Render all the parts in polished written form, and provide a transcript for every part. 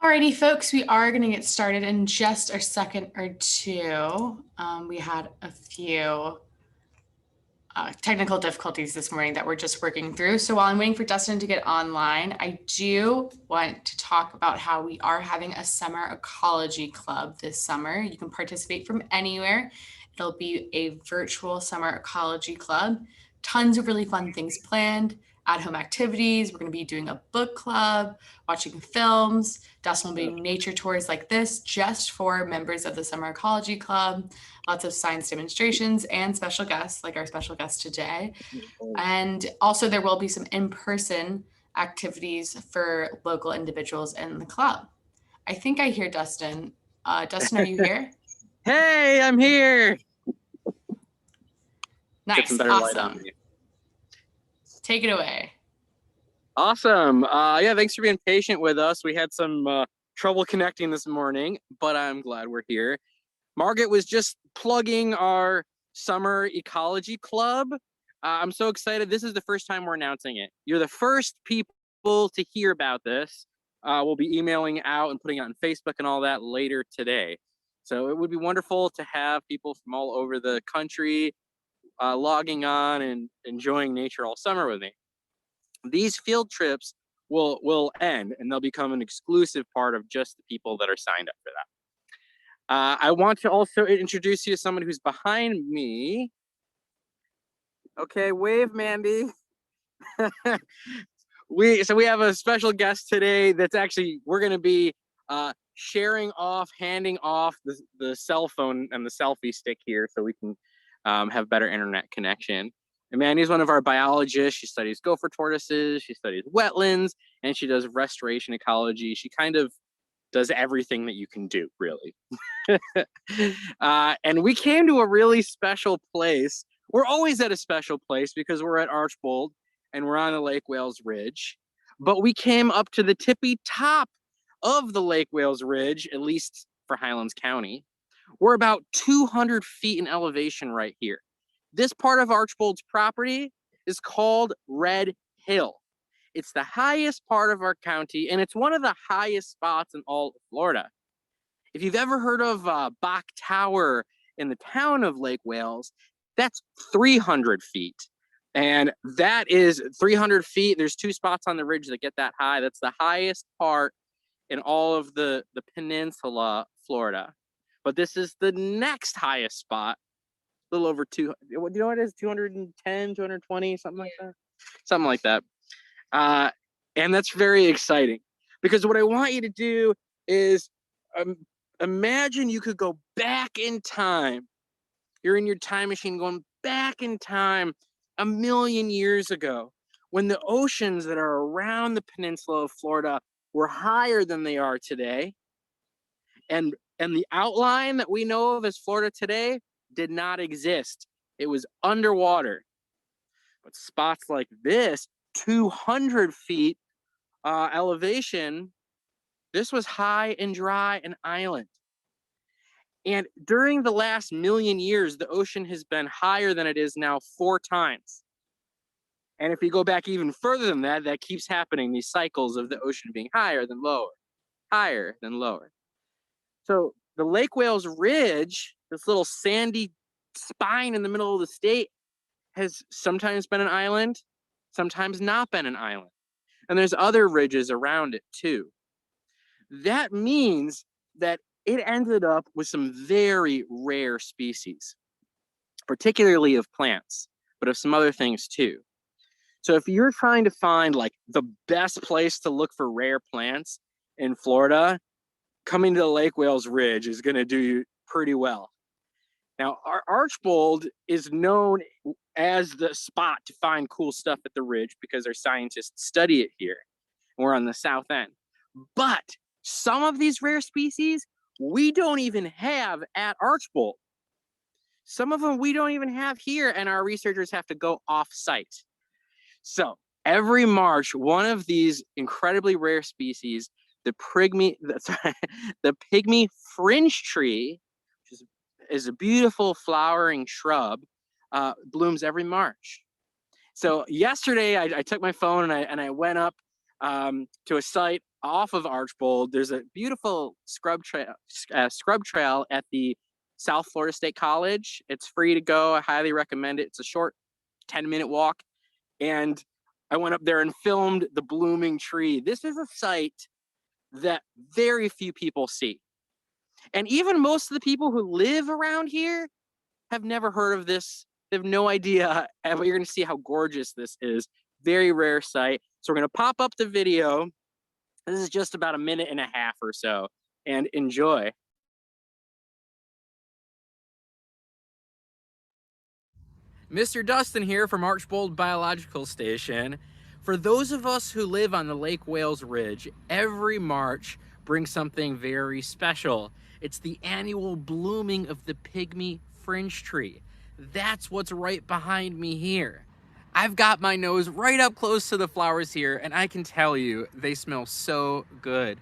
Alrighty, folks, we are going to get started in just a second or two. We had a few technical difficulties this morning that we're just working through. So while I'm waiting for Dustin to get online, I do want to talk about how we are having a summer ecology club this summer. You can participate from anywhere. It'll be a virtual summer ecology club. Tons of really fun things planned, at-home activities. We're going to be doing a book club, watching films. Dustin will be doing nature tours like this just for members of the Summer Ecology Club. Lots of science demonstrations and special guests, like our special guest today. And also there will be some in-person activities for local individuals in the club. I think I hear Dustin. Dustin, are you here? Hey, I'm here. Nice, awesome. Take it away. Awesome. Yeah, thanks for being patient with us. We had some trouble connecting this morning, but I'm glad we're here. Margaret was just plugging our summer ecology club. I'm so excited. This is the first time we're announcing it. You're the first people to hear about this. We'll be emailing out and putting it on Facebook and all that later today. So it would be wonderful to have people from all over the country logging on and enjoying nature all summer with me. These field trips will end and they'll become an exclusive part of just the people that are signed up for that. I want to also introduce you to someone who's behind me. Okay, wave, Mandy. We have a special guest today that's actually, we're going to be handing off the cell phone and the selfie stick here so we can have better internet connection. And Mandy's one of our biologists. She studies gopher tortoises, she studies wetlands, and she does restoration ecology. She kind of does everything that you can do, really. And we came to a really special place. We're always at a special place because we're at Archbold and we're on the Lake Wales Ridge. But we came up to the tippy top of the Lake Wales Ridge, at least for Highlands County. We're about 200 feet in elevation right here. This part of Archbold's property is called Red Hill. It's the highest part of our county, and it's one of the highest spots in all of Florida. If you've ever heard of Bach Tower in the town of Lake Wales, that's 300 feet. And that is 300 feet. There's two spots on the ridge that get that high. That's the highest part in all of the peninsula, Florida. But this is the next highest spot, a little over 200. Do you know what it is? 210, 220, something like that? Something like that. And that's very exciting because what I want you to do is imagine you could go back in time. You're in your time machine going back in time 1 million years ago when the oceans that are around the peninsula of Florida were higher than they are today. And the outline that we know of as Florida today did not exist. It was underwater. But spots like this, 200 feet elevation, this was high and dry and island. And during the last 1 million years, the ocean has been higher than it is now 4 times. And if you go back even further than that, that keeps happening, these cycles of the ocean being higher than lower, higher than lower. So the Lake Wales Ridge, this little sandy spine in the middle of the state, has sometimes been an island, sometimes not been an island. And there's other ridges around it too. That means that it ended up with some very rare species, particularly of plants, but of some other things too. So if you're trying to find like the best place to look for rare plants in Florida, coming to the Lake Wales Ridge is going to do you pretty well. Now, our Archbold is known as the spot to find cool stuff at the ridge because our scientists study it here. We're on the south end. But some of these rare species we don't even have at Archbold. Some of them we don't even have here, and our researchers have to go off-site. So every March, one of these incredibly rare species, the Pygmy Fringe-tree, which is a beautiful flowering shrub, blooms every March. So yesterday, I took my phone and I went up to a site off of Archbold. There's a beautiful scrub trail at the South Florida State College. It's free to go. I highly recommend it. It's a short 10-minute walk. And I went up there and filmed the blooming tree. This is a site that very few people see. And even most of the people who live around here have never heard of this. They have no idea, but you're gonna see how gorgeous this is. Very rare site. So we're gonna pop up the video. This is just about a minute and a half or so, and enjoy. Mr. Dustin here from Archbold Biological Station. For those of us who live on the Lake Wales Ridge, every March brings something very special. It's the annual blooming of the Pygmy Fringe-tree. That's what's right behind me here. I've got my nose right up close to the flowers here, and I can tell you, they smell so good.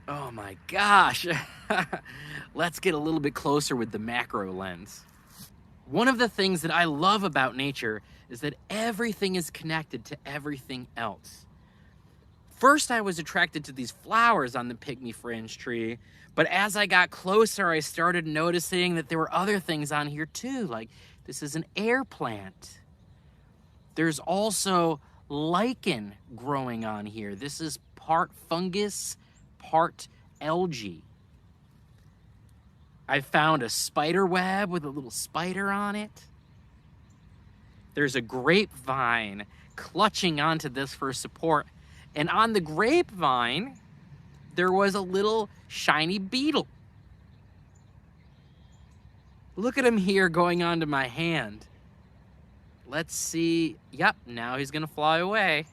Oh my gosh. Let's get a little bit closer with the macro lens. One of the things that I love about nature is that everything is connected to everything else. First, I was attracted to these flowers on the Pygmy Fringe-tree, but as I got closer, I started noticing that there were other things on here too, like this is an air plant. There's also lichen growing on here. This is part fungus, part algae. I found a spider web with a little spider on it. There's a grapevine clutching onto this for support. And on the grapevine, there was a little shiny beetle. Look at him here going onto my hand. Let's see. Yep, now he's gonna fly away.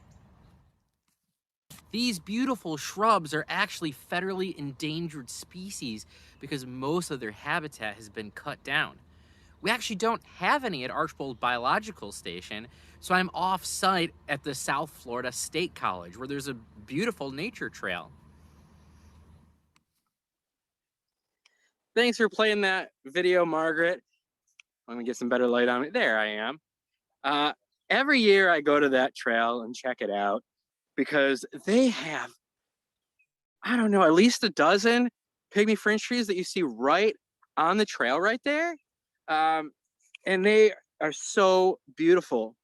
These beautiful shrubs are actually federally endangered species because most of their habitat has been cut down. We actually don't have any at Archbold Biological Station, so I'm off-site at the South Florida State College, where there's a beautiful nature trail. Thanks for playing that video, Margaret. Let me get some better light on it. There I am. Every year I go to that trail and check it out because they have, I don't know, at least a dozen Pygmy Fringe trees that you see right on the trail right there. And they are so beautiful.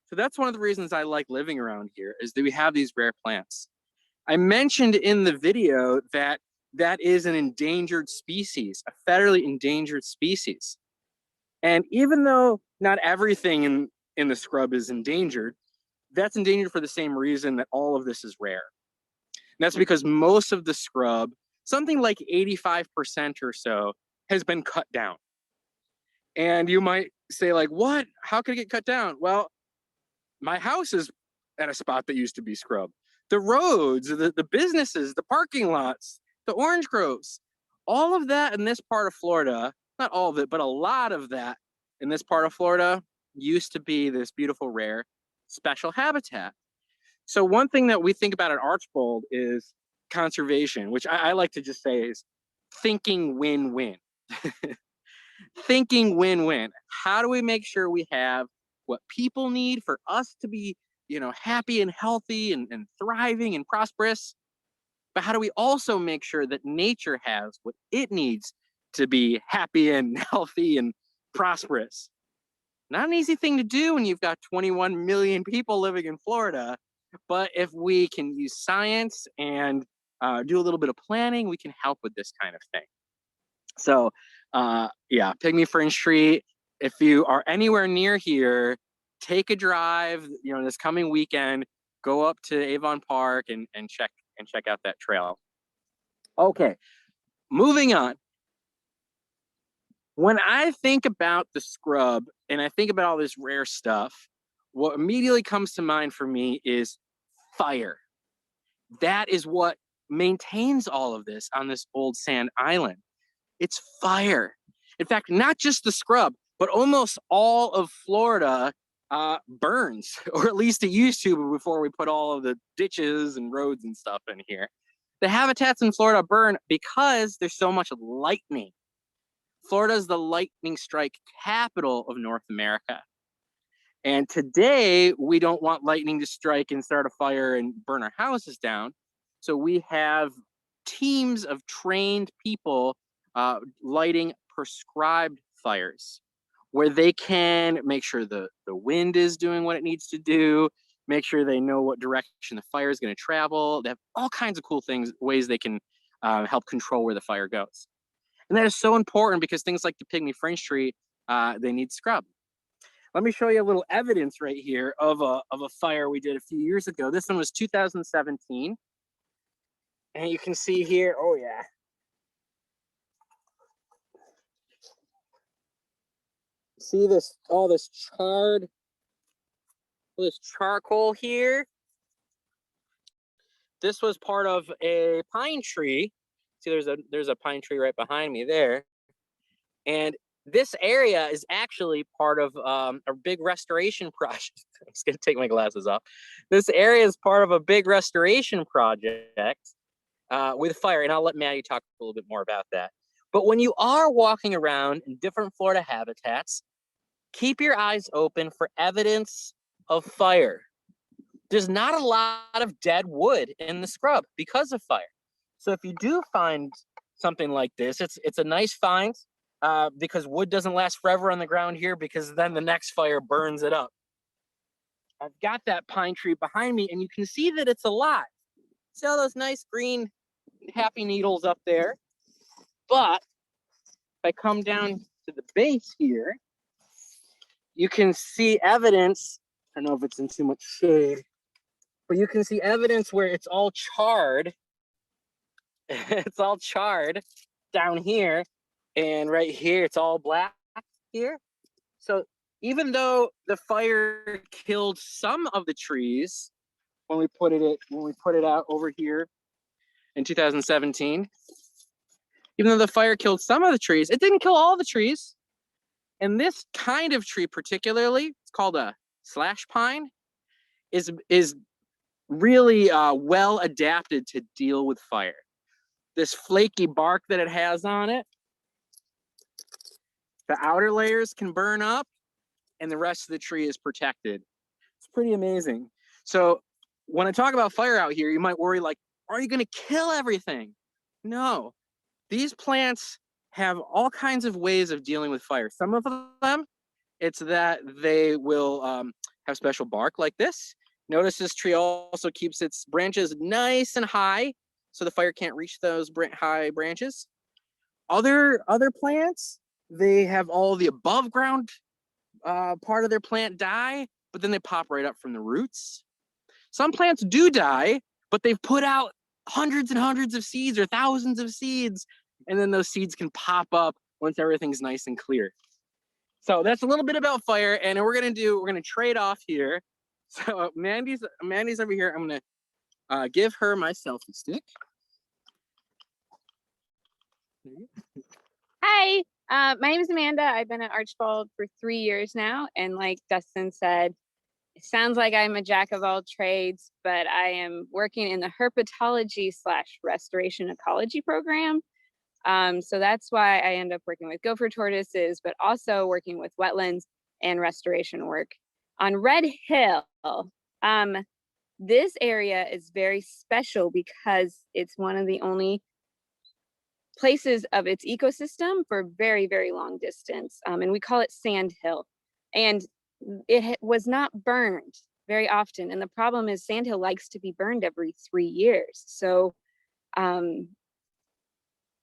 So that's one of the reasons I like living around here, is that we have these rare plants. I mentioned in the video that that is an endangered species, a federally endangered species. And even though not everything in the scrub is endangered, that's endangered for the same reason that all of this is rare. And that's because most of the scrub, something like 85% or so, has been cut down. And you might say, like, what? How could it get cut down? Well, my house is at a spot that used to be scrub. The roads, the businesses, the parking lots, the orange groves, all of that in this part of Florida, not all of it, but a lot of that in this part of Florida used to be this beautiful, rare, special habitat. So one thing that we think about at Archbold is conservation, which I like to just say is thinking win-win. Thinking win-win. How do we make sure we have what people need for us to be, happy and healthy and thriving and prosperous? But how do we also make sure that nature has what it needs to be happy and healthy and prosperous? Not an easy thing to do when you've got 21 million people living in Florida, but if we can use science and do a little bit of planning, we can help with this kind of thing. So yeah, Pygmy Fringe-tree, if you are anywhere near here, take a drive, this coming weekend, go up to Avon Park and check out that trail. Okay, moving on. When I think about the scrub and I think about all this rare stuff, what immediately comes to mind for me is fire. That is what maintains all of this on this old sand island. It's fire. In fact, not just the scrub, but almost all of Florida burns, or at least it used to before we put all of the ditches and roads and stuff in here. The habitats in Florida burn because there's so much lightning. Florida is the lightning strike capital of North America. And today we don't want lightning to strike and start a fire and burn our houses down. So we have teams of trained people lighting prescribed fires where they can make sure the wind is doing what it needs to do, make sure they know what direction the fire is going to travel. They have all kinds of cool things, ways they can help control where the fire goes. And that is so important because things like the Pygmy Fringe-tree, they need scrub. Let me show you a little evidence right here of a fire we did a few years ago. This one was 2017. And you can see here, oh yeah. See this, all this charred, all this charcoal here? This was part of a pine tree. See, there's a pine tree right behind me there. And this area is actually part of a big restoration project. I'm just gonna take my glasses off. This area is part of a big restoration project with fire, and I'll let Maddie talk a little bit more about that. But when you are walking around in different Florida habitats, keep your eyes open for evidence of fire. There's not a lot of dead wood in the scrub because of fire. So if you do find something like this, it's a nice find because wood doesn't last forever on the ground here because then the next fire burns it up. I've got that pine tree behind me and you can see that it's alive. See all those nice green happy needles up there? But if I come down to the base here, you can see evidence. I don't know if it's in too much shade, but you can see evidence where it's all charred. It's all charred down here, and right here it's all black here. So even though the fire killed some of the trees when we put it out over here in 2017, even though the fire killed some of the trees, it didn't kill all the trees. And this kind of tree particularly, it's called a slash pine, is really well adapted to deal with fire. This flaky bark that it has on it, the outer layers can burn up and the rest of the tree is protected. It's pretty amazing. So when I talk about fire out here, you might worry like, are you gonna kill everything? No, these plants have all kinds of ways of dealing with fire. Some of them, it's that they will have special bark like this. Notice this tree also keeps its branches nice and high so the fire can't reach those high branches. Other plants, they have all the above ground part of their plant die, but then they pop right up from the roots. Some plants do die, but they've put out hundreds and hundreds of seeds or thousands of seeds, and then those seeds can pop up once everything's nice and clear. So that's a little bit about fire, and we're gonna trade off here. So Mandy's over here. I'm gonna give her my selfie stick. Hi, my name is Amanda. I've been at Archbold for 3 years now, and like Dustin said, it sounds like I'm a jack of all trades, but I am working in the herpetology / restoration ecology program. So that's why I end up working with gopher tortoises, but also working with wetlands and restoration work. On Red Hill, this area is very special because it's one of the only places of its ecosystem for very, very long distance. And we call it Sand Hill. And it was not burned very often. And the problem is Sand Hill likes to be burned every 3 years. So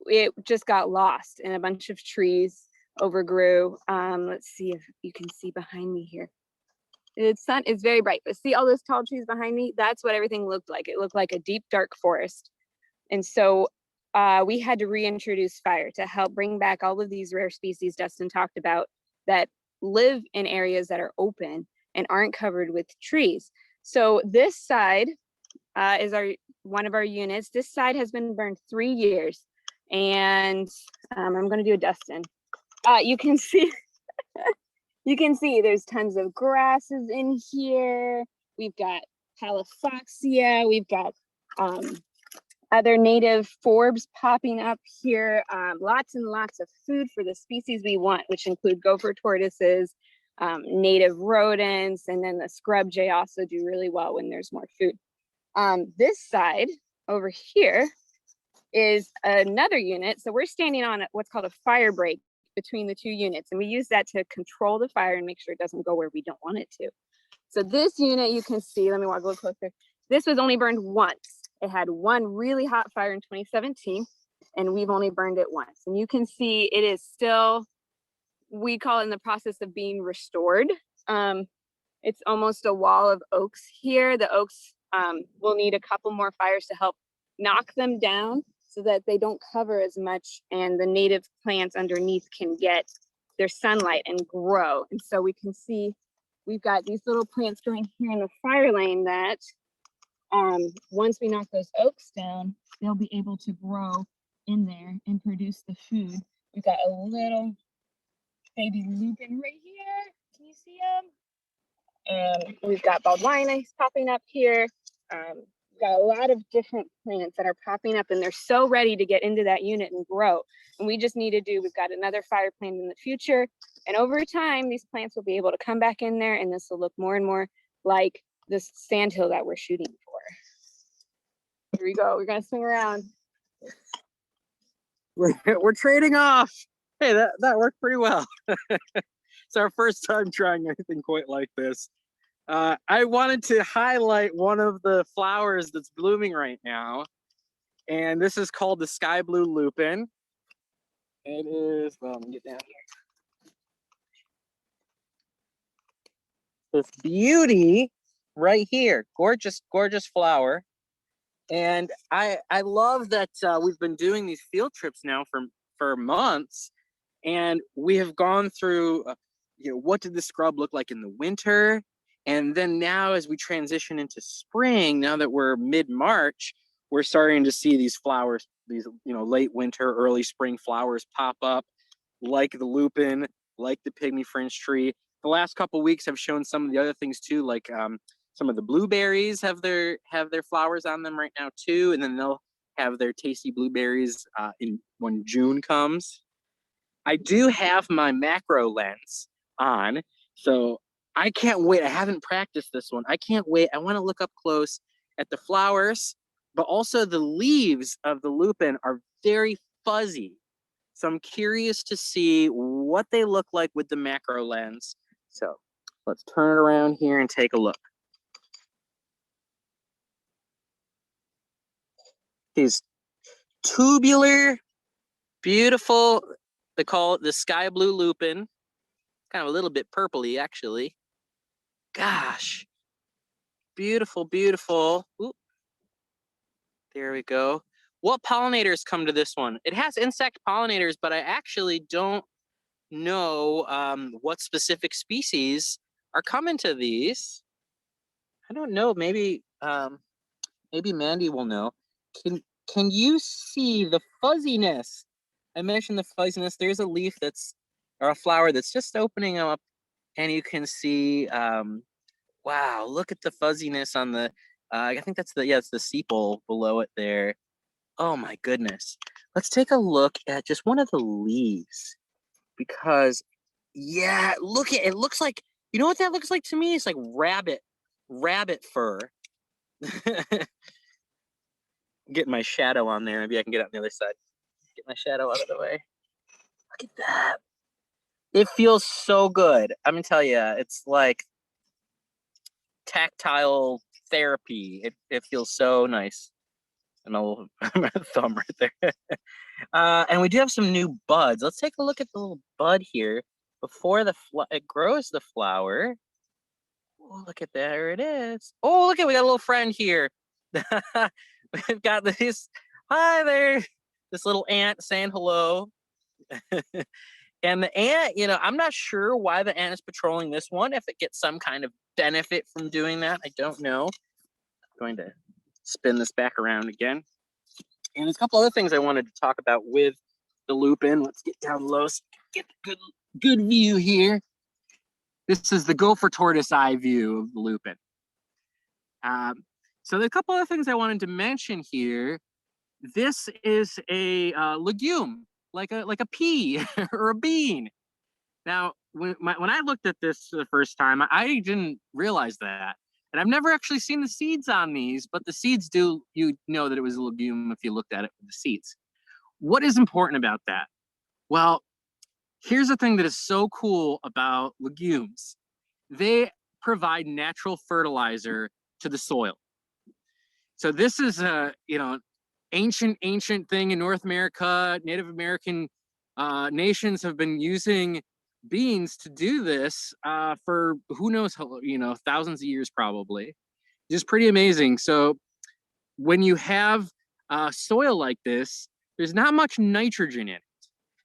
it just got lost and a bunch of trees overgrew. Let's see if you can see behind me here. The sun is very bright, but see all those tall trees behind me? That's what everything looked like. It looked like a deep, dark forest. And so we had to reintroduce fire to help bring back all of these rare species Dustin talked about that live in areas that are open and aren't covered with trees. So this side is one of our units. This side has been burned 3 years. And I'm gonna do a Dustin. You can see, you can see there's tons of grasses in here. We've got Palafoxia. We've got other native forbs popping up here. Lots and lots of food for the species we want, which include gopher tortoises, native rodents, and then the scrub jay also do really well when there's more food. This side over here is another unit. So we're standing on what's called a fire break between the two units, and we use that to control the fire and make sure it doesn't go where we don't want it to. So this unit, you can see, let me walk a little closer. This was only burned once. It had one really hot fire in 2017, and we've only burned it once. And you can see it is still, we call it in the process of being restored. It's almost a wall of oaks here. The oaks will need a couple more fires to help knock them down so that they don't cover as much, and the native plants underneath can get their sunlight and grow. And so we can see we've got these little plants growing here in the fire lane that once we knock those oaks down, they'll be able to grow in there and produce the food. We've got a little baby lupin right here. Can you see him? We've got baldwinus popping up here. We've got a lot of different plants that are popping up, and they're so ready to get into that unit and grow. And we just need to do, we've got another fire planned in the future. And over time, these plants will be able to come back in there, and this will look more and more like this sandhill that we're shooting for. Here we go. We're gonna swing around. We're trading off. Hey, that worked pretty well. It's our first time trying anything quite like this. I wanted to highlight one of the flowers that's blooming right now, and this is called the Sky Blue Lupin. It is, well, let me get down here. This beauty right here, gorgeous, gorgeous flower. And I love that we've been doing these field trips now for months, and we have gone through, what did the scrub look like in the winter? And then now as we transition into spring, now that we're mid-March, we're starting to see these flowers, these, late winter, early spring flowers pop up, like the lupin, like the pygmy fringe-tree. The last couple of weeks have shown some of the other things too, like some of the blueberries have their flowers on them right now too, and then they'll have their tasty blueberries when June comes. I do have my macro lens on, so I can't wait. I haven't practiced this one. I can't wait. I want to look up close at the flowers, but also the leaves of the lupin are very fuzzy. So I'm curious to see what they look like with the macro lens. So let's turn it around here and take a look. These tubular, beautiful, they call it the Sky Blue Lupin. Kind of a little bit purpley, actually. Gosh, beautiful, beautiful. Ooh. There we go. What pollinators come to this one? It has insect pollinators, but I actually don't know what specific species are coming to these. I don't know. Maybe Mandy will know. Can you see the fuzziness? I mentioned the fuzziness. There's a leaf or a flower that's just opening up, and you can see, wow, look at the fuzziness on the, I think it's the sepal below it there. Oh my goodness. Let's take a look at just one of the leaves, because yeah, it looks like, you know what that looks like to me? It's like rabbit fur. Getting my shadow on there. Maybe I can get on the other side. Get my shadow out of the way. Look at that. It feels so good. I'm gonna tell you, it's like tactile therapy. It feels so nice. And my little thumb right there. And we do have some new buds. Let's take a look at the little bud here before it grows the flower. Oh, look at that. There it is. Oh, look at, we got a little friend here. We've got this. Hi there. This little ant saying hello. And the ant, I'm not sure why the ant is patrolling this one. If it gets some kind of benefit from doing that, I don't know. I'm going to spin this back around again. And there's a couple other things I wanted to talk about with the lupin. Let's get down low so we can get the good view here. This is the gopher tortoise eye view of the lupin. So there's a couple other things I wanted to mention here. This is a legume, like a pea or a bean. Now, when I looked at this for the first time, I didn't realize that. And I've never actually seen the seeds on these, but the seeds do, you know that it was a legume if you looked at it with the seeds. What is important about that? Well, here's the thing that is so cool about legumes. They provide natural fertilizer to the soil. So this is a, ancient thing in North America. Native American nations have been using beans to do this for who knows how, thousands of years probably. Just pretty amazing. So when you have soil like this, there's not much nitrogen in it.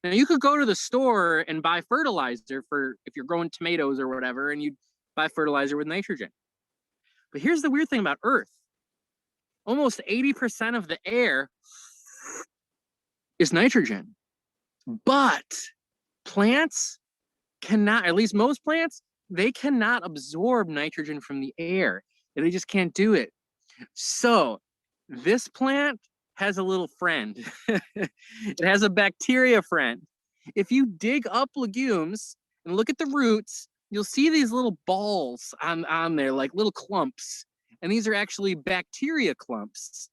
Now you could go to the store and buy fertilizer for if you're growing tomatoes or whatever, and you buy fertilizer with nitrogen. But here's the weird thing about Earth. Almost 80% of the air is nitrogen. But plants cannot, at least most plants, they cannot absorb nitrogen from the air. They just can't do it. So this plant has a little friend. It has a bacteria friend. If you dig up legumes and look at the roots, you'll see these little balls on there, like little clumps. And these are actually bacteria clumps.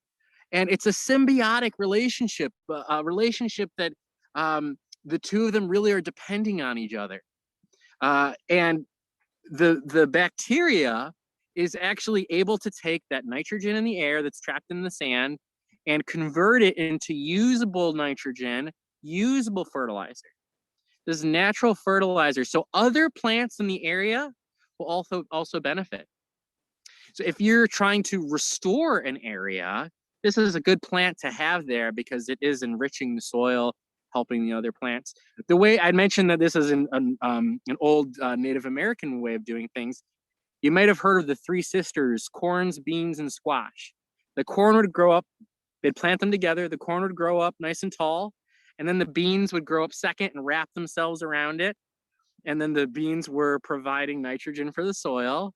And it's a symbiotic relationship, a relationship that the two of them really are depending on each other. And the bacteria is actually able to take that nitrogen in the air that's trapped in the sand and convert it into usable nitrogen, usable fertilizer. This is natural fertilizer. So other plants in the area will also benefit. So if you're trying to restore an area, this is a good plant to have there because it is enriching the soil, helping the other plants. The way I mentioned that this is an old Native American way of doing things, you might have heard of the three sisters, corns, beans, and squash. The corn would grow up, they'd plant them together, the corn would grow up nice and tall, and then the beans would grow up second and wrap themselves around it. And then the beans were providing nitrogen for the soil.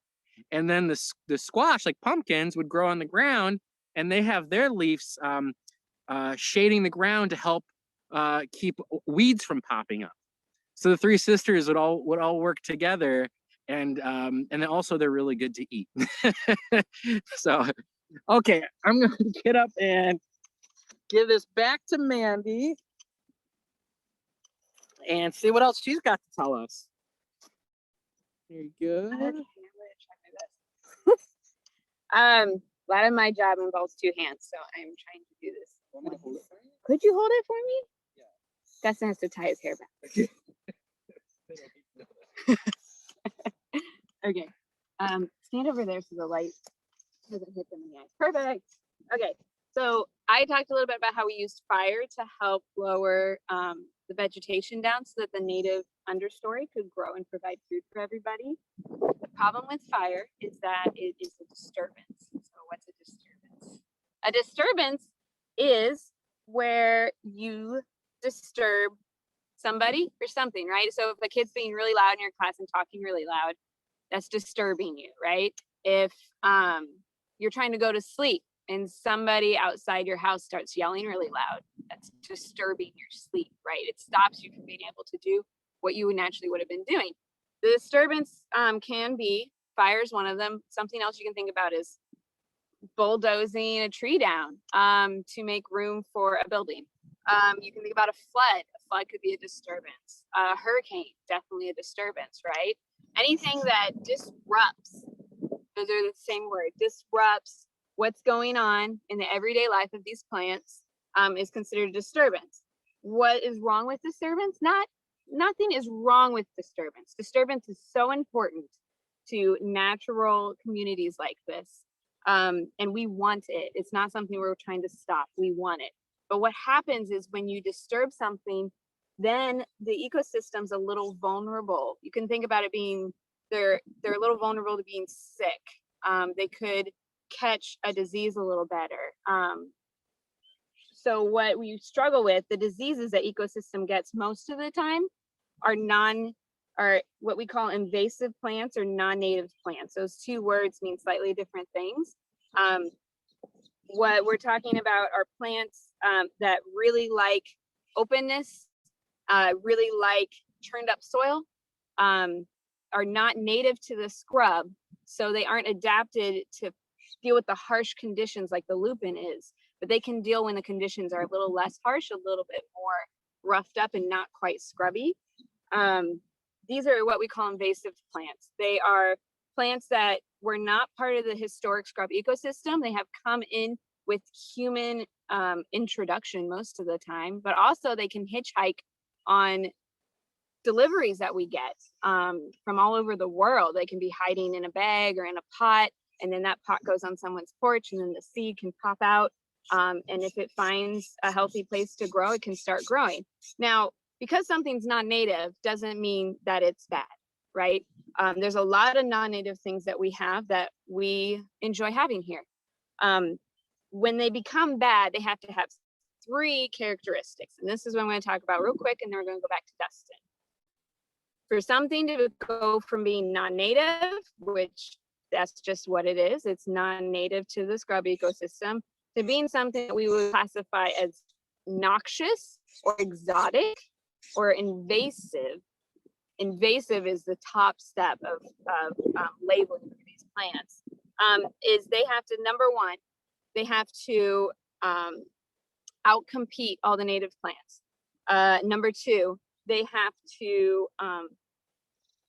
And then the squash, like pumpkins, would grow on the ground, and they have their leaves shading the ground to help keep weeds from popping up. So the three sisters would all work together, and then also they're really good to eat. So, okay, I'm gonna get up and give this back to Mandy and see what else she's got to tell us. There you go. Okay, I'm gonna try my best. A lot of my job involves two hands, so I'm trying to do this. Could you hold it for me? Yeah. Dustin has to tie his hair back. Okay. Stand over there so the light doesn't hit them in the eyes. Perfect. Okay. So I talked a little bit about how we used fire to help lower the vegetation down so that the native understory could grow and provide food for everybody. The problem with fire is that it is a disturbance. So what's a disturbance? A disturbance is where you disturb somebody or something, right? So if a kid's being really loud in your class and talking really loud, that's disturbing you, right? If you're trying to go to sleep and somebody outside your house starts yelling really loud, that's disturbing your sleep, right? It stops you from being able to do what you naturally would have been doing. The disturbance can be, fire is one of them. Something else you can think about is bulldozing a tree down to make room for a building. You can think about a flood. A flood could be a disturbance. A hurricane, definitely a disturbance, right? Anything that disrupts, those are the same word, disrupts what's going on in the everyday life of these plants is considered a disturbance. What is wrong with disturbance? Nothing is wrong with disturbance. Disturbance is so important to natural communities like this. And we want it. It's not something we're trying to stop. We want it. But what happens is when you disturb something, then the ecosystem's a little vulnerable. You can think about it being, they're a little vulnerable to being sick. They could catch a disease a little better. So what we struggle with, the diseases that ecosystem gets most of the time are what we call invasive plants or non-native plants. Those two words mean slightly different things. What we're talking about are plants that really like openness, really like churned up soil, are not native to the scrub, so they aren't adapted to deal with the harsh conditions like the lupin is, but they can deal when the conditions are a little less harsh, a little bit more roughed up and not quite scrubby. These are what we call invasive plants. They are plants that were not part of the historic scrub ecosystem. They have come in with human introduction most of the time, but also they can hitchhike on deliveries that we get from all over the world. They can be hiding in a bag or in a pot, and then that pot goes on someone's porch, and then the seed can pop out. And if it finds a healthy place to grow, it can start growing. Now, because something's non-native doesn't mean that it's bad, right? There's a lot of non-native things that we have that we enjoy having here. When they become bad, they have to have 3 characteristics. And this is what I'm going to talk about real quick, and then we're going to go back to Dustin. For something to go from being non-native, which that's just what it is, it's non-native to the scrub ecosystem, to being something that we would classify as noxious or exotic or invasive. Invasive is the top step of labeling for these plants. Is they have to, number one, they have to outcompete all the native plants. Number 2, they have to,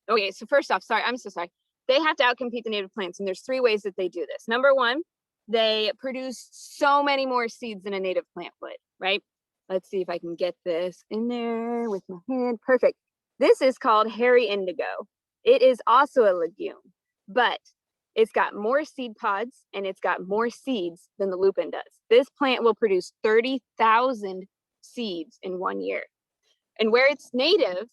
okay, so first off, sorry, I'm so sorry. They have to outcompete the native plants, and there's 3 ways that they do this. Number 1, they produce so many more seeds than a native plant would, right? Let's see if I can get this in there with my hand. Perfect. This is called hairy indigo. It is also a legume, but it's got more seed pods and it's got more seeds than the lupin does. This plant will produce 30,000 seeds in 1 year. And where it's native,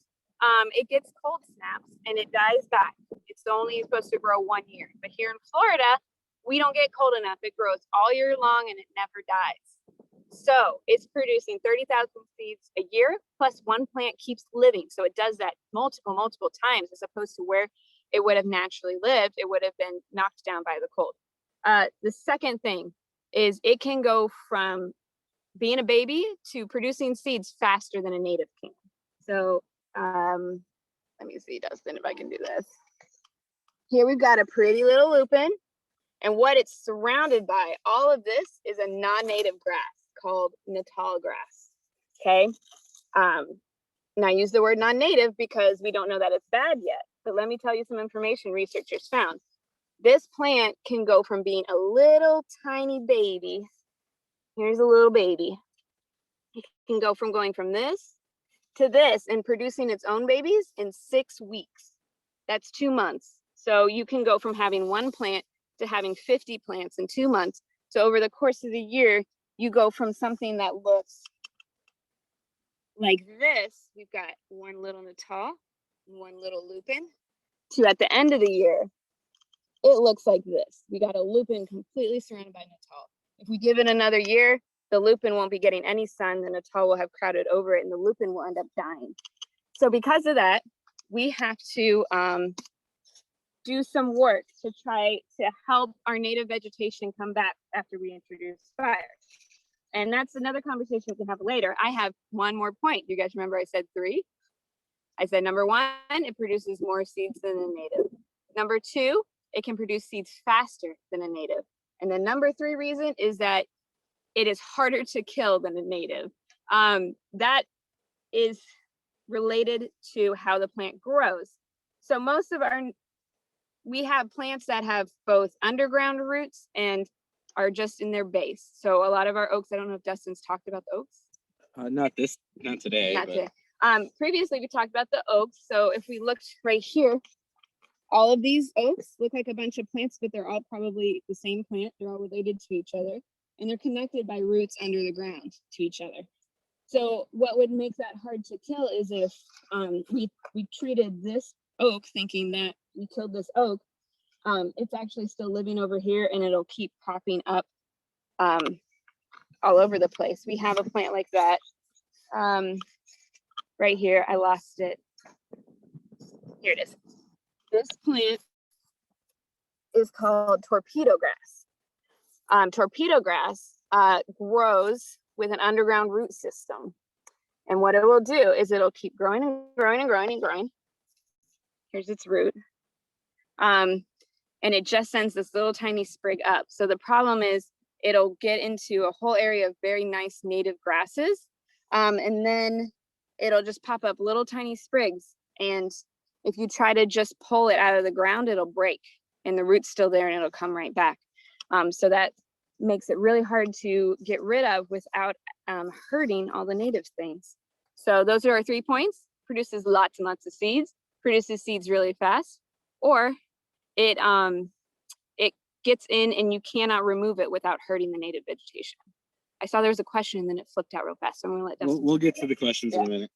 it gets cold snaps and it dies back. It's only supposed to grow 1 year. But here in Florida, we don't get cold enough. It grows all year long and it never dies. So it's producing 30,000 seeds a year, plus one plant keeps living. So it does that multiple times, as opposed to where it would have naturally lived. It would have been knocked down by the cold. The second thing is it can go from being a baby to producing seeds faster than a native can. So let me see, Dustin, if I can do this. Here we've got a pretty little lupin, and what it's surrounded by, all of this is a non-native grass called Natal Grass. Okay. And I use the word non-native because we don't know that it's bad yet. But let me tell you some information researchers found. This plant can go from being a little tiny baby. Here's a little baby. It can go from going from this to this and producing its own babies in 6 weeks. That's 2 months. So you can go from having one plant to having 50 plants in 2 months. So over the course of the year, you go from something that looks like this. We've got one little Natal, one little lupin, to at the end of the year, it looks like this. We got a lupin completely surrounded by Natal. If we give it another year, the lupin won't be getting any sun, the Natal will have crowded over it, and the lupin will end up dying. So because of that, we have to do some work to try to help our native vegetation come back after we introduce fire. And that's another conversation we can have later. I have one more point. You guys remember I said 3? I said number 1, it produces more seeds than a native. Number 2, it can produce seeds faster than a native. And the number 3 reason is that it is harder to kill than a native. That is related to how the plant grows. So most of we have plants that have both underground roots and are just in their base. So a lot of our oaks, I don't know if Dustin's talked about the oaks. Not today. Not today. Previously we talked about the oaks. So if we looked right here, all of these oaks look like a bunch of plants, but they're all probably the same plant. They're all related to each other, and they're connected by roots under the ground to each other. So what would make that hard to kill is if we treated this oak thinking that we killed this oak. It's actually still living over here, and it'll keep popping up all over the place. We have a plant like that right here. I lost it. Here it is. This plant is called torpedo grass. Torpedo grass grows with an underground root system. And what it will do is it'll keep growing and growing and growing and growing. Here's its root. And it just sends this little tiny sprig up. So the problem is it'll get into a whole area of very nice native grasses. And then it'll just pop up little tiny sprigs. And if you try to just pull it out of the ground, it'll break and the root's still there and it'll come right back. So that makes it really hard to get rid of without hurting all the native things. So those are our 3 points. Produces lots and lots of seeds, produces seeds really fast, or it gets in and you cannot remove it without hurting the native vegetation. I saw there was a question and then it flipped out real fast. So I'm gonna let Dustin. We'll get to the questions in a minute.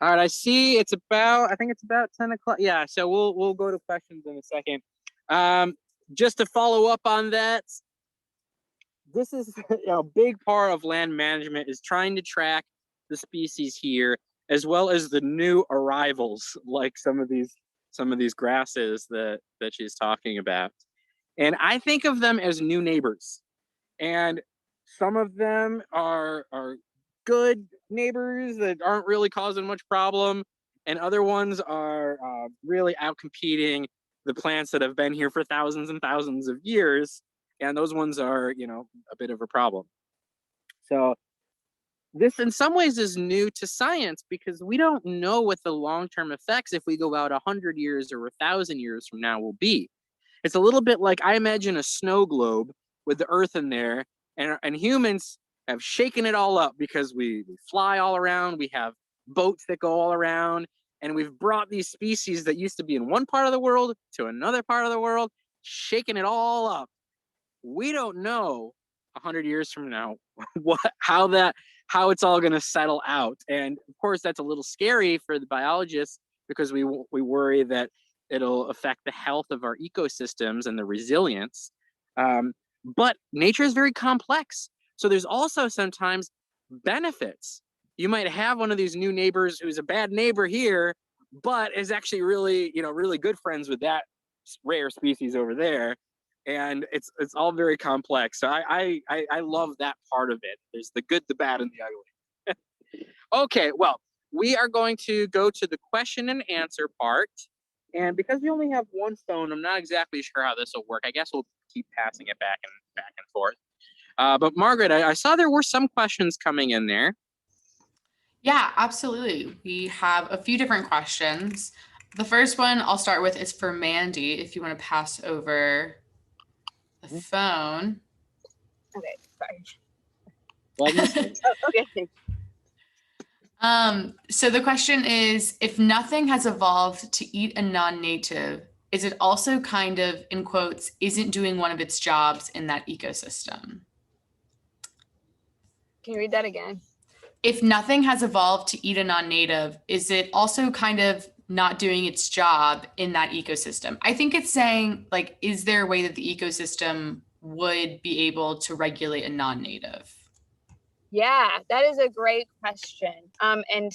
All right, I see it's about, I think it's about 10 o'clock. Yeah, so we'll go to questions in a second. Just to follow up on that, this is a big part of land management is trying to track the species here, as well as the new arrivals, like some of these grasses that she's talking about. And I think of them as new neighbors. And some of them are good neighbors that aren't really causing much problem, and other ones are really outcompeting the plants that have been here for thousands and thousands of years, and those ones are, you know, a bit of a problem. So this in some ways is new to science because we don't know what the long-term effects, if we go out 100 years or 1,000 years from now, will be. It's a little bit like, I imagine a snow globe with the earth in there, and humans have shaken it all up because we fly all around, we have boats that go all around, and we've brought these species that used to be in one part of the world to another part of the world, shaking it all up. We don't know 100 years from now how it's all going to settle out. And of course, that's a little scary for the biologists because we worry that it'll affect the health of our ecosystems and the resilience. But nature is very complex. So there's also sometimes benefits. You might have one of these new neighbors who's a bad neighbor here, but is actually really, really good friends with that rare species over there. And it's all very complex. So I love that part of it. There's the good, the bad, and the ugly. Okay, well, we are going to go to the question and answer part. And because we only have one phone, I'm not exactly sure how this will work. I guess we'll keep passing it back and forth. But Margaret, I saw there were some questions coming in there. Yeah, absolutely. We have a few different questions. The first one I'll start with is for Mandy, if you want to pass over the phone. Okay, sorry. Okay. So the question is, if nothing has evolved to eat a non-native, is it also kind of, in quotes, isn't doing one of its jobs in that ecosystem? Can you read that again? If nothing has evolved to eat a non-native, is it also kind of not doing its job in that ecosystem? I think it's saying, like, is there a way that the ecosystem would be able to regulate a non-native? Yeah, that is a great question. And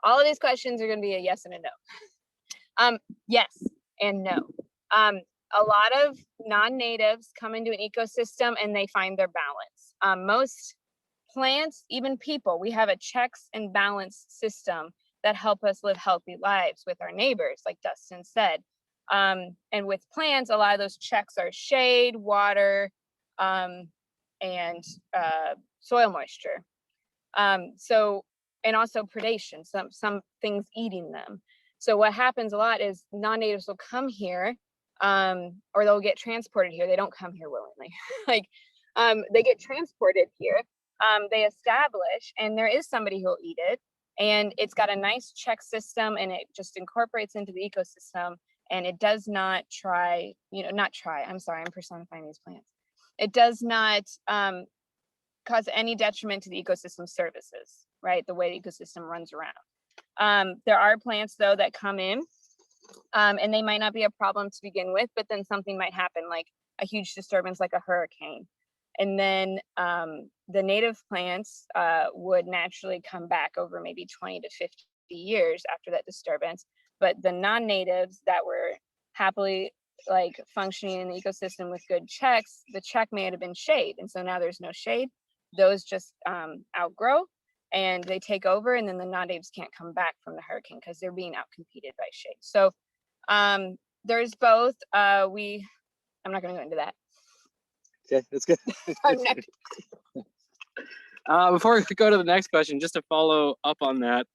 all of these questions are going to be a yes and a no. Yes and no. A lot of non-natives come into an ecosystem and they find their balance. Most plants, even people, we have a checks and balance system that help us live healthy lives with our neighbors, like Dustin said. And with plants, a lot of those checks are shade, water, and soil moisture. And also predation, some things eating them. So what happens a lot is non-natives will come here, or they'll get transported here. They don't come here willingly. They get transported here. They establish, and there is somebody who'll eat it, and it's got a nice check system, and it just incorporates into the ecosystem, and it does not try, I'm sorry, I'm personifying these plants. It does not cause any detriment to the ecosystem services, right? The way the ecosystem runs around. There are plants though that come in, and they might not be a problem to begin with, but then something might happen, like a huge disturbance, like a hurricane. And then the native plants would naturally come back over maybe 20 to 50 years after that disturbance. But the non-natives that were happily functioning in the ecosystem with good checks, the check may have been shade. And so now there's no shade. Those just outgrow and they take over, and then the natives can't come back from the hurricane because they're being outcompeted by shade. So there's both. I'm not going to go into that. Okay, that's good. Our next- Before we go to the next question, just to follow up on that,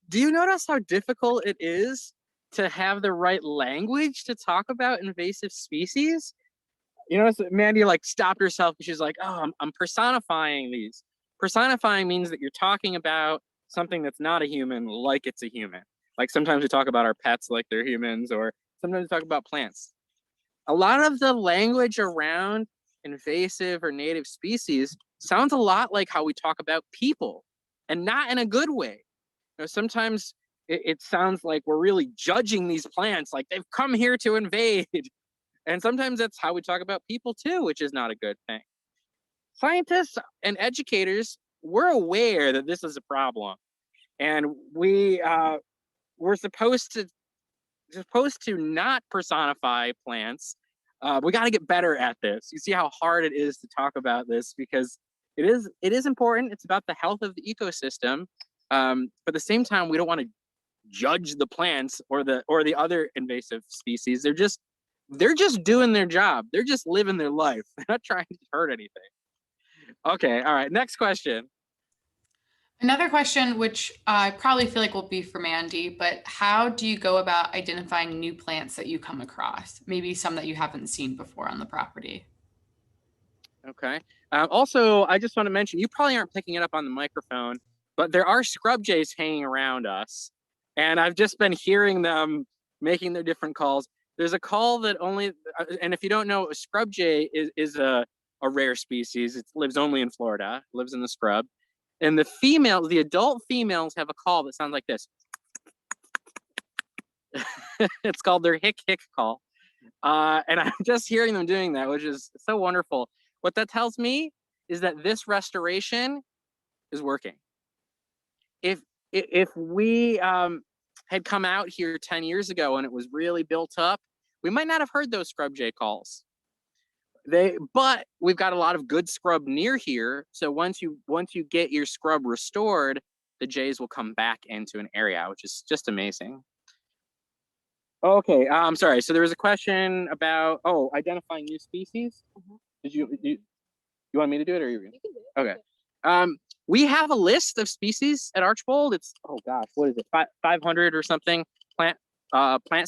do you notice how difficult it is to have the right language to talk about invasive species? You notice that Mandy like stopped herself and she's like, oh, I'm personifying these. Personifying means that you're talking about something that's not a human like it's a human. Like sometimes we talk about our pets like they're humans, or sometimes we talk about plants. A lot of the language around invasive or native species sounds a lot like how we talk about people, and not in a good way. You know, sometimes it sounds like we're really judging these plants, like they've come here to invade. And sometimes that's how we talk about people too, which is not a good thing. Scientists and educators, we're aware that this is a problem, and we're supposed to not personify plants. We got to get better at this. You see how hard it is to talk about this, because it is important. It's about the health of the ecosystem, but at the same time, we don't want to judge the plants or the other invasive species. They're just doing their job. They're just living their life. They're not trying to hurt anything. Okay, all right, next question. Another question, which I probably feel like will be for Mandy, but how do you go about identifying new plants that you come across? Maybe some that you haven't seen before on the property. Okay. Also, I just want to mention, you probably aren't picking it up on the microphone, but there are scrub jays hanging around us, and I've just been hearing them making their different calls. There's a call that only, and if you don't know, a scrub jay is a rare species. It lives only in Florida, lives in the scrub. And the adult females have a call that sounds like this. It's called their hick hick call. And I'm just hearing them doing that, which is so wonderful. What that tells me is that this restoration is working. If we had come out here 10 years ago and it was really built up, we might not have heard those scrub jay calls. But we've got a lot of good scrub near here. So once you get your scrub restored, the jays will come back into an area, which is just amazing. Okay, I'm sorry. So there was a question about identifying new species. Mhm. Did you want me to do it, or you? You can do it. Okay. We have a list of species at Archbold. It's what is it, 500 or something plant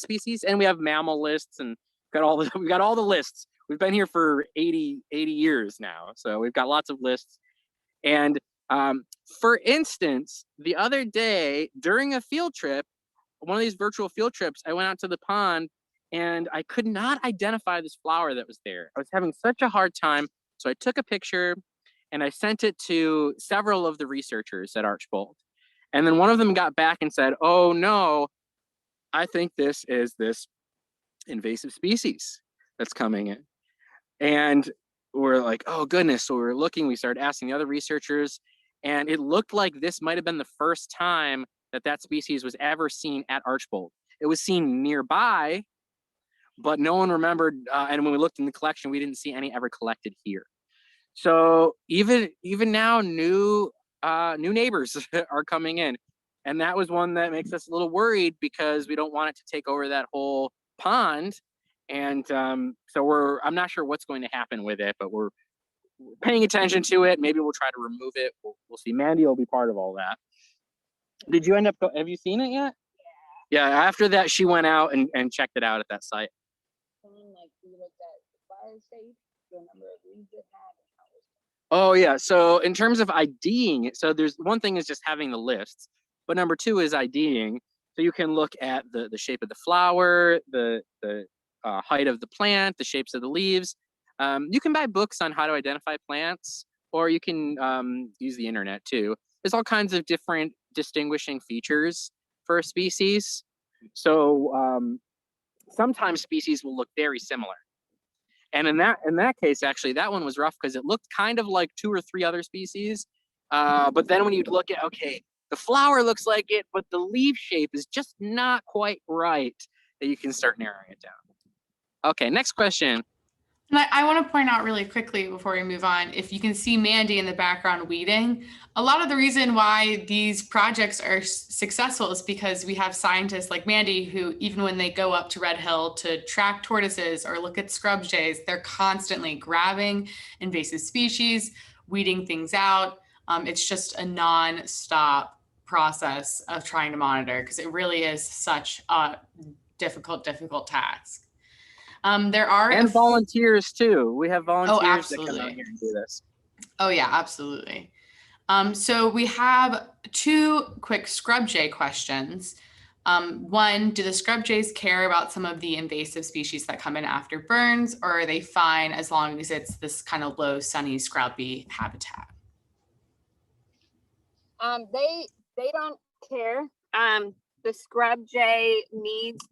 species, and we have mammal lists, and we've got all the lists. We've been here for 80 years now, so we've got lots of lists. And for instance, the other day during a field trip, one of these virtual field trips, I went out to the pond and I could not identify this flower that was there. I was having such a hard time. So I took a picture and I sent it to several of the researchers at Archbold. And then one of them got back and said, oh no, I think this is this invasive species that's coming in. And we're like, oh goodness. So we started asking the other researchers, and it looked like this might have been the first time that species was ever seen at Archbold. It was seen nearby, but no one remembered. And when we looked in the collection, we didn't see any ever collected here. So even now, new neighbors are coming in. And that was one that makes us a little worried, because we don't want it to take over that whole pond. And so I'm not sure what's going to happen with it, but we're paying attention to it. Maybe we'll try to remove it. We'll see. Mandy will be part of all that. Did you have you seen it yet? Yeah, after that, she went out and checked it out at that site. We looked at the fire stage, the number of leaves it had, and how it was. Oh yeah, so in terms of IDing it, so there's one thing is just having the lists, but number two is IDing. So you can look at the shape of the flower, the height of the plant, the shapes of the leaves. You can buy books on how to identify plants, or you can use the internet too. There's all kinds of different distinguishing features for a species. So sometimes species will look very similar. And in that case, actually, that one was rough because it looked kind of like 2 or 3 other species. But then when you look at, okay, the flower looks like it, but the leaf shape is just not quite right, that you can start narrowing it down. Okay, next question. And I want to point out really quickly before we move on, if you can see Mandy in the background weeding, a lot of the reason why these projects are successful is because we have scientists like Mandy who, even when they go up to Red Hill to track tortoises or look at scrub jays, they're constantly grabbing invasive species, weeding things out. It's just a non-stop process of trying to monitor because it really is such a difficult task. There are And volunteers too. We have volunteers that come out absolutely. here and do this. Oh yeah, absolutely. So we have two quick scrub jay questions. One, do the scrub jays care about some of the invasive species that come in after burns, or are they fine as long as it's this kind of low, sunny, scrubby habitat? They don't care. The scrub jay needs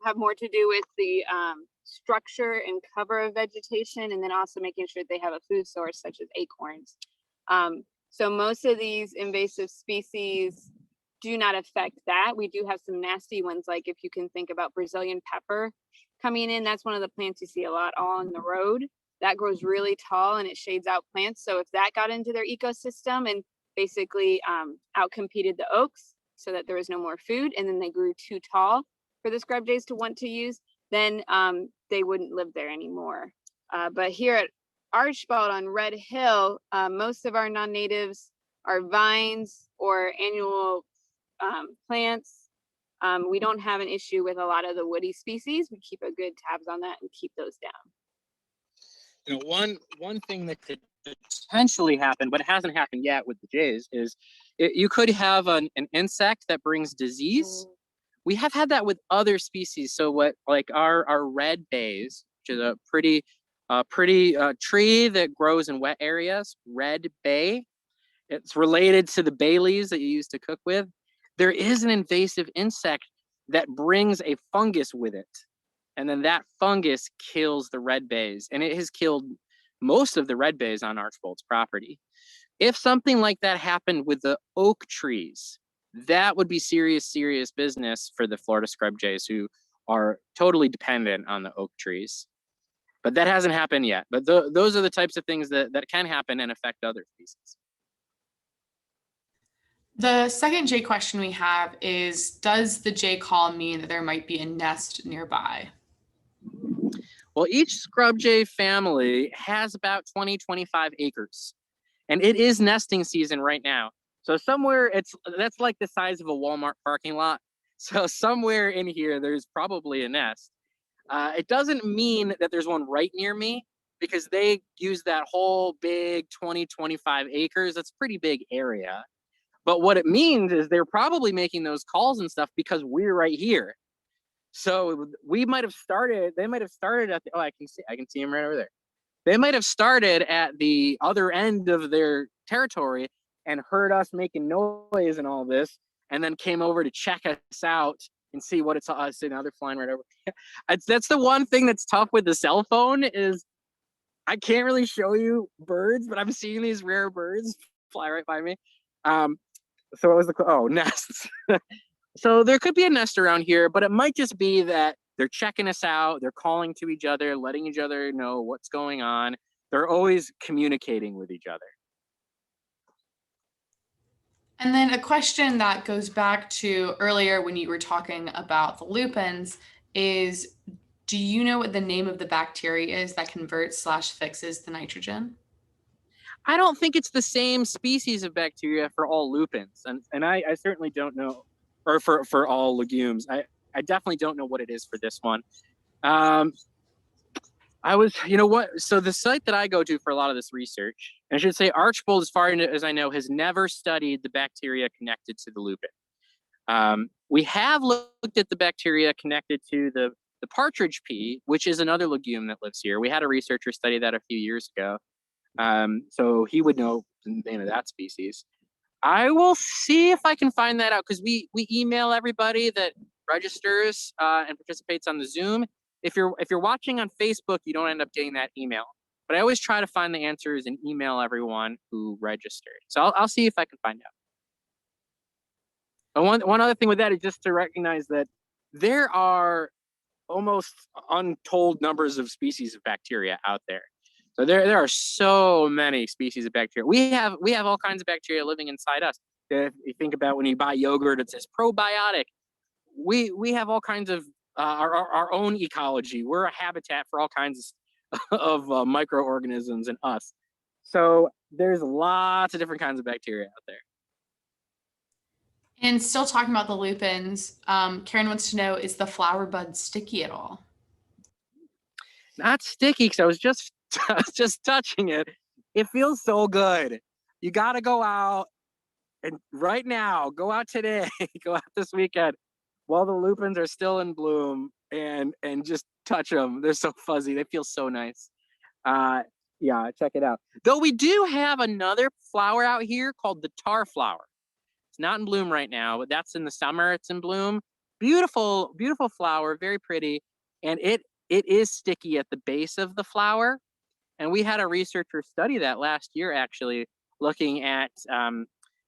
have more to do with the structure and cover of vegetation, and then also making sure they have a food source such as acorns. So most of these invasive species do not affect that. We do have some nasty ones, like if you can think about Brazilian pepper coming in, that's one of the plants you see a lot on the road. That grows really tall and it shades out plants. So if that got into their ecosystem and basically outcompeted the oaks so that there was no more food, and then they grew too tall for the scrub jays to want to use, then they wouldn't live there anymore. But here at Archbold on Red Hill, most of our non-natives are vines or annual plants. We don't have an issue with a lot of the woody species. We keep a good tabs on that and keep those down. You know, one thing that could potentially happen, but it hasn't happened yet with the jays, is you could have an insect that brings disease. We have had that with other species. So what, like our red bays, which is a pretty tree that grows in wet areas, red bay. It's related to the bay leaves that you use to cook with. There is an invasive insect that brings a fungus with it. And then that fungus kills the red bays. And it has killed most of the red bays on Archbold's property. If something like that happened with the oak trees, that would be serious business for the Florida scrub jays, who are totally dependent on the oak trees. But that hasn't happened yet. But those are the types of things that can happen and affect other species. The second jay question we have is, does the jay call mean that there might be a nest nearby? Well, each scrub jay family has about 20-25 acres. And it is nesting season right now. So somewhere that's like the size of a Walmart parking lot. So somewhere in here, there's probably a nest. It doesn't mean that there's one right near me, because they use that whole big 20-25 acres. That's a pretty big area. But what it means is they're probably making those calls and stuff because we're right here. So they might have started at the, I can see them right over there. They might have started at the other end of their territory and heard us making noise and all this, and then came over to check us out and see what it's us. And now they're flying right over. That's the one thing that's tough with the cell phone, is I can't really show you birds, but I'm seeing these rare birds fly right by me. So it was nests. So there could be a nest around here, but it might just be that they're checking us out. They're calling to each other, letting each other know what's going on. They're always communicating with each other. And then a question that goes back to earlier when you were talking about the lupins is, do you know what the name of the bacteria is that converts/fixes the nitrogen? I don't think it's the same species of bacteria for all lupins. And I certainly don't know, or for all legumes. I definitely don't know what it is for this one. So the site that I go to for a lot of this research, and I should say Archbold, as far as I know, has never studied the bacteria connected to the lupin. We have looked at the bacteria connected to the partridge pea, which is another legume that lives here. We had a researcher study that a few years ago. So he would know the name of that species. I will see if I can find that out, because we email everybody that registers and participates on the Zoom. If you're watching on Facebook, you don't end up getting that email. But I always try to find the answers and email everyone who registered. So I'll see if I can find out. And one other thing with that is just to recognize that there are almost untold numbers of species of bacteria out there. So there are so many species of bacteria. We have all kinds of bacteria living inside us. If you think about when you buy yogurt, it says probiotic. We have all kinds of our own ecology. We're a habitat for all kinds of microorganisms in us. So there's lots of different kinds of bacteria out there. And still talking about the lupins, Karen wants to know, is the flower bud sticky at all? Not sticky, because I was just touching it. It feels so good. You got to go out, and right now, go out today, go out this weekend while the lupins are still in bloom, and just touch them. They're so fuzzy. They feel so nice. Yeah, check it out. Though we do have another flower out here called the tar flower. It's not in bloom right now, but that's in the summer. It's in bloom. Beautiful, beautiful flower, very pretty, and it is sticky at the base of the flower. And we had a researcher study that last year, actually, looking at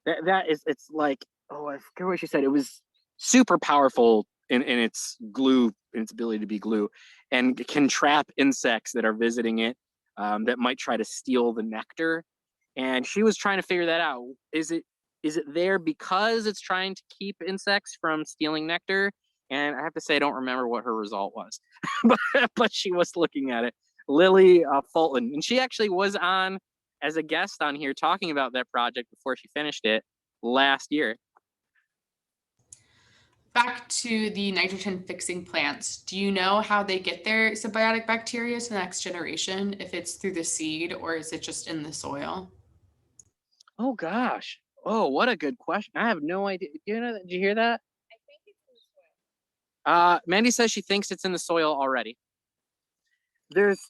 it's like, oh, I forget what she said. It was super powerful in its glue, in its ability to be glue, and can trap insects that are visiting it, that might try to steal the nectar. And she was trying to figure that out. Is it there because it's trying to keep insects from stealing nectar? And I have to say, I don't remember what her result was, but she was looking at it. Lily Fulton, and she actually was on as a guest on here talking about that project before she finished it last year. Back to the nitrogen fixing plants, do you know how they get their symbiotic bacteria to the next generation? If it's through the seed or is it just in the soil? Oh gosh. Oh, what a good question. I have no idea. You know, did you hear that? I think it's in the soil. Mandy says she thinks it's in the soil already. There's,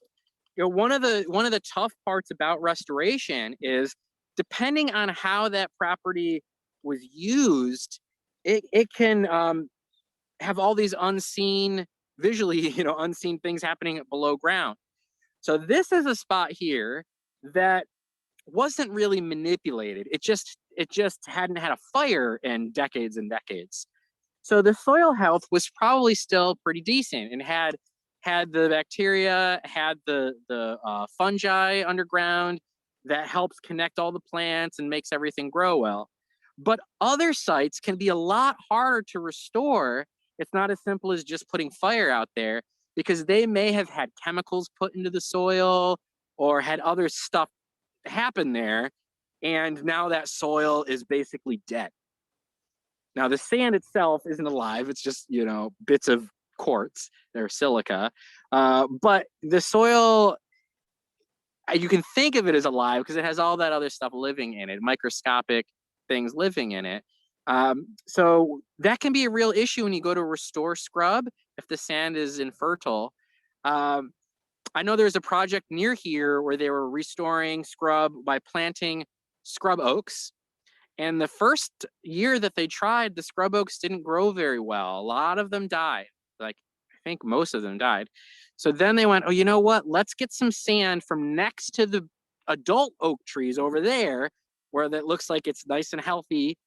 one of the tough parts about restoration is, depending on how that property was used, it can have all these unseen, visually, unseen things happening below ground. So this is a spot here that wasn't really manipulated. It just hadn't had a fire in decades and decades. So the soil health was probably still pretty decent, and had the bacteria, had the fungi underground that helps connect all the plants and makes everything grow well. But other sites can be a lot harder to restore. It's not as simple as just putting fire out there, because they may have had chemicals put into the soil or had other stuff happen there, and now that soil is basically dead. Now the sand itself isn't alive, it's just, bits of quartz or silica, but the soil, you can think of it as alive because it has all that other stuff living in it, microscopic things living in it. So that can be a real issue when you go to restore scrub if the sand is infertile. I know there's a project near here where they were restoring scrub by planting scrub oaks. And the first year that they tried, the scrub oaks didn't grow very well. A lot of them died. Like, I think most of them died. So then they went, oh, you know what? Let's get some sand from next to the adult oak trees over there, where that looks like it's nice and healthy.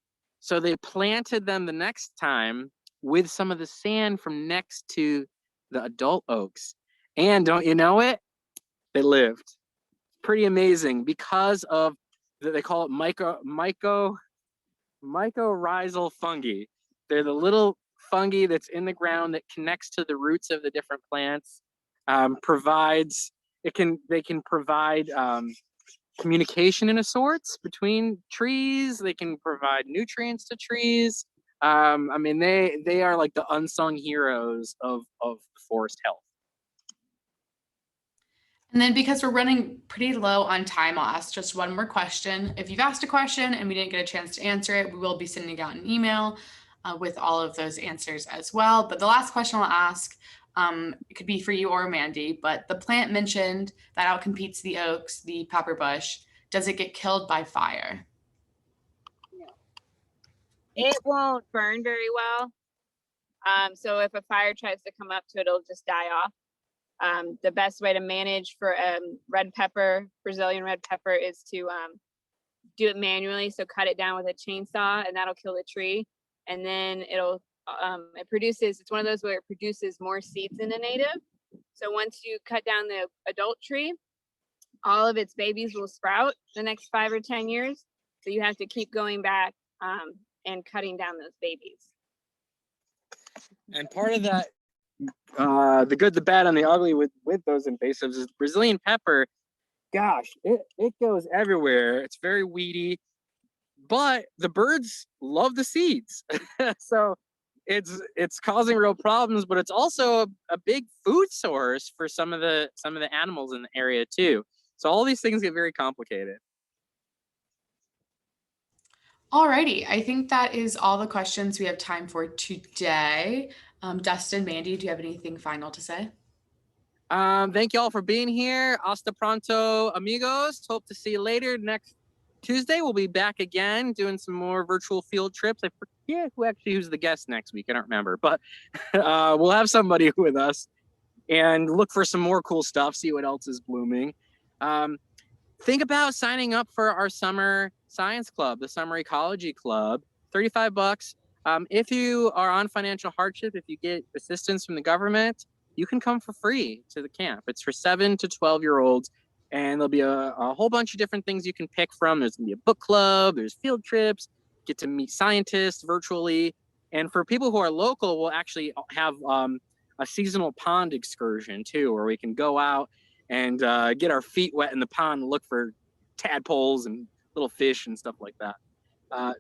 So they planted them the next time with some of the sand from next to the adult oaks. And don't you know it? They lived. Pretty amazing, because of, they call it mycorrhizal fungi. They're the little fungi that's in the ground that connects to the roots of the different plants. They can provide communication in a sorts between trees. They can provide nutrients to trees. I mean, they are like the unsung heroes of forest health. And then, because we're running pretty low on time, I'll ask just one more question. If you've asked a question and we didn't get a chance to answer it, we will be sending out an email with all of those answers as well. But the last question I'll ask, it could be for you or Mandy, but the plant mentioned that outcompetes the oaks, the pepper bush. Does it get killed by fire? No. It won't burn very well. So if a fire tries to come up to it, it'll just die off. The best way to manage for red pepper, Brazilian red pepper, is to do it manually. So cut it down with a chainsaw, and that'll kill the tree. And then it'll It's one of those where it produces more seeds than a native. So once you cut down the adult tree, all of its babies will sprout the next 5 or 10 years. So you have to keep going back and cutting down those babies. And part of that, the good, the bad, and the ugly with those invasives is Brazilian pepper. Gosh, it goes everywhere. It's very weedy, but the birds love the seeds. So it's causing real problems, but it's also a big food source for some of the animals in the area too. So all these things get very complicated. Alrighty, I think that is all the questions we have time for today. Dustin, Mandy, do you have anything final to say? Thank you all for being here. Hasta pronto, amigos. Hope to see you later. Next Tuesday, we'll be back again doing some more virtual field trips. I forget who's the guest next week. I don't remember, but we'll have somebody with us and look for some more cool stuff, see what else is blooming. Think about signing up for our summer science club, the summer ecology club, $35. If you are on financial hardship, if you get assistance from the government, you can come for free to the camp. It's for 7 to 12-year-olds, and there'll be a whole bunch of different things you can pick from. There's gonna be a book club, there's field trips, get to meet scientists virtually. And for people who are local, we'll actually have a seasonal pond excursion too, where we can go out and get our feet wet in the pond and look for tadpoles and little fish and stuff like that.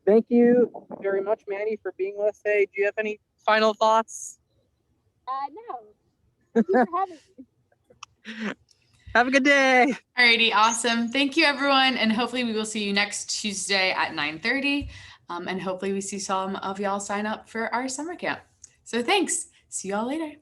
Thank you very much, Mandy, for being with us today. Do you have any final thoughts? No. Thank you for having me. Have a good day. Alrighty, awesome. Thank you, everyone, and hopefully we will see you next Tuesday at 9:30. And hopefully we see some of y'all sign up for our summer camp. So thanks. See y'all later.